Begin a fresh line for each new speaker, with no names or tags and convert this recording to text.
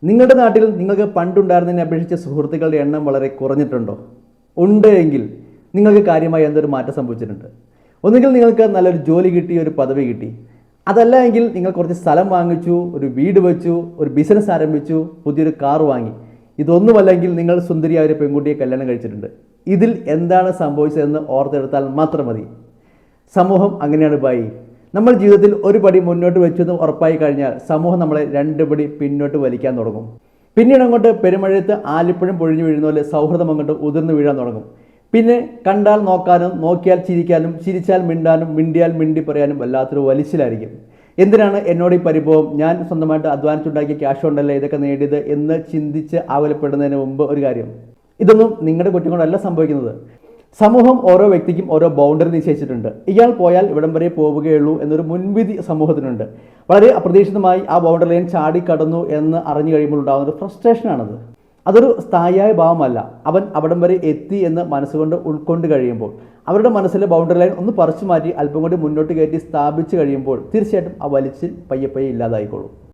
നിങ്ങളുടെ നാട്ടിൽ നിങ്ങൾക്ക് പണ്ടുണ്ടായിരുന്നതിനെ അപേക്ഷിച്ച് സുഹൃത്തുക്കളുടെ എണ്ണം വളരെ കുറഞ്ഞിട്ടുണ്ടോ? ഉണ്ട് എങ്കിൽ നിങ്ങൾക്ക് കാര്യമായി എന്തൊരു മാറ്റം സംഭവിച്ചിട്ടുണ്ട്. ഒന്നുകിൽ നിങ്ങൾക്ക് നല്ലൊരു ജോലി കിട്ടി, ഒരു പദവി കിട്ടി. അതല്ല എങ്കിൽ നിങ്ങൾ കുറച്ച് സ്ഥലം വാങ്ങിച്ചു, ഒരു വീട് വെച്ചു, ഒരു ബിസിനസ് ആരംഭിച്ചു, പുതിയൊരു കാർ വാങ്ങി. ഇതൊന്നുമല്ലെങ്കിൽ നിങ്ങൾ സുന്ദരിയായ ഒരു പെൺകുട്ടിയെ കല്യാണം കഴിച്ചിട്ടുണ്ട്. ഇതിൽ എന്താണ് സംഭവിച്ചതെന്ന് ഓർത്തെടുത്താൽ മാത്രം മതി. സമൂഹം അങ്ങനെയാണ് ബായി. നമ്മൾ ജീവിതത്തിൽ ഒരു പടി മുന്നോട്ട് വെച്ചെന്ന് ഉറപ്പായി കഴിഞ്ഞാൽ സമൂഹം നമ്മളെ 2 പടി പിന്നോട്ട് വലിക്കാൻ തുടങ്ങും. പിന്നീട് അങ്ങോട്ട് പെരുമഴയത്ത് ആലിപ്പഴം പൊഴിഞ്ഞു വീഴുന്ന പോലെ സൗഹൃദം അങ്ങോട്ട് ഉതിർന്നു വീഴാൻ തുടങ്ങും. പിന്നെ കണ്ടാൽ നോക്കാനും, നോക്കിയാൽ ചിരിക്കാനും, ചിരിച്ചാൽ മിണ്ടാനും, മിണ്ടിയാൽ മിണ്ടി പറയാനും വല്ലാത്തൊരു വലിച്ചിലായിരിക്കും. എന്തിനാണ് എന്നോട് ഈ പരിഭവം? ഞാൻ സ്വന്തമായിട്ട് അധ്വാനിച്ചുണ്ടാക്കിയ ക്യാഷ് കൊണ്ടല്ലേ ഇതൊക്കെ നേടിയത് എന്ന് ചിന്തിച്ച് ആവലപ്പെടുന്നതിന് മുമ്പ് ഒരു കാര്യം, ഇതൊന്നും നിങ്ങളുടെ കുറ്റം കൊണ്ടല്ല സംഭവിക്കുന്നത്. സമൂഹം ഓരോ വ്യക്തിക്കും ഓരോ ബൗണ്ടറി നിശ്ചയിച്ചിട്ടുണ്ട്. ഇയാൾ പോയാൽ ഇവിടം വരെ പോവുകയുള്ളൂ എന്നൊരു മുൻവിധി സമൂഹത്തിനുണ്ട്. വളരെ അപ്രതീക്ഷിതമായി ആ ബൗണ്ടറി ലൈൻ ചാടിക്കടന്നു എന്ന് അറിഞ്ഞു കഴിയുമ്പോൾ ഉണ്ടാകുന്ന ഒരു ഫ്രസ്ട്രേഷനാണത്. അതൊരു സ്ഥായിയായ ഭാവമല്ല. അവൻ അവിടം വരെ എത്തി എന്ന് മനസ്സുകൊണ്ട് ഉൾക്കൊണ്ട് കഴിയുമ്പോൾ, അവരുടെ മനസ്സിലെ ബൗണ്ടറി ലൈൻ ഒന്ന് പറിച്ചു മാറ്റി അല്പം കൂടി മുന്നോട്ട് കയറ്റി സ്ഥാപിച്ചു കഴിയുമ്പോൾ തീർച്ചയായിട്ടും ആ വലിച്ചിൽ പയ്യെ പയ്യെ ഇല്ലാതായിക്കോളും.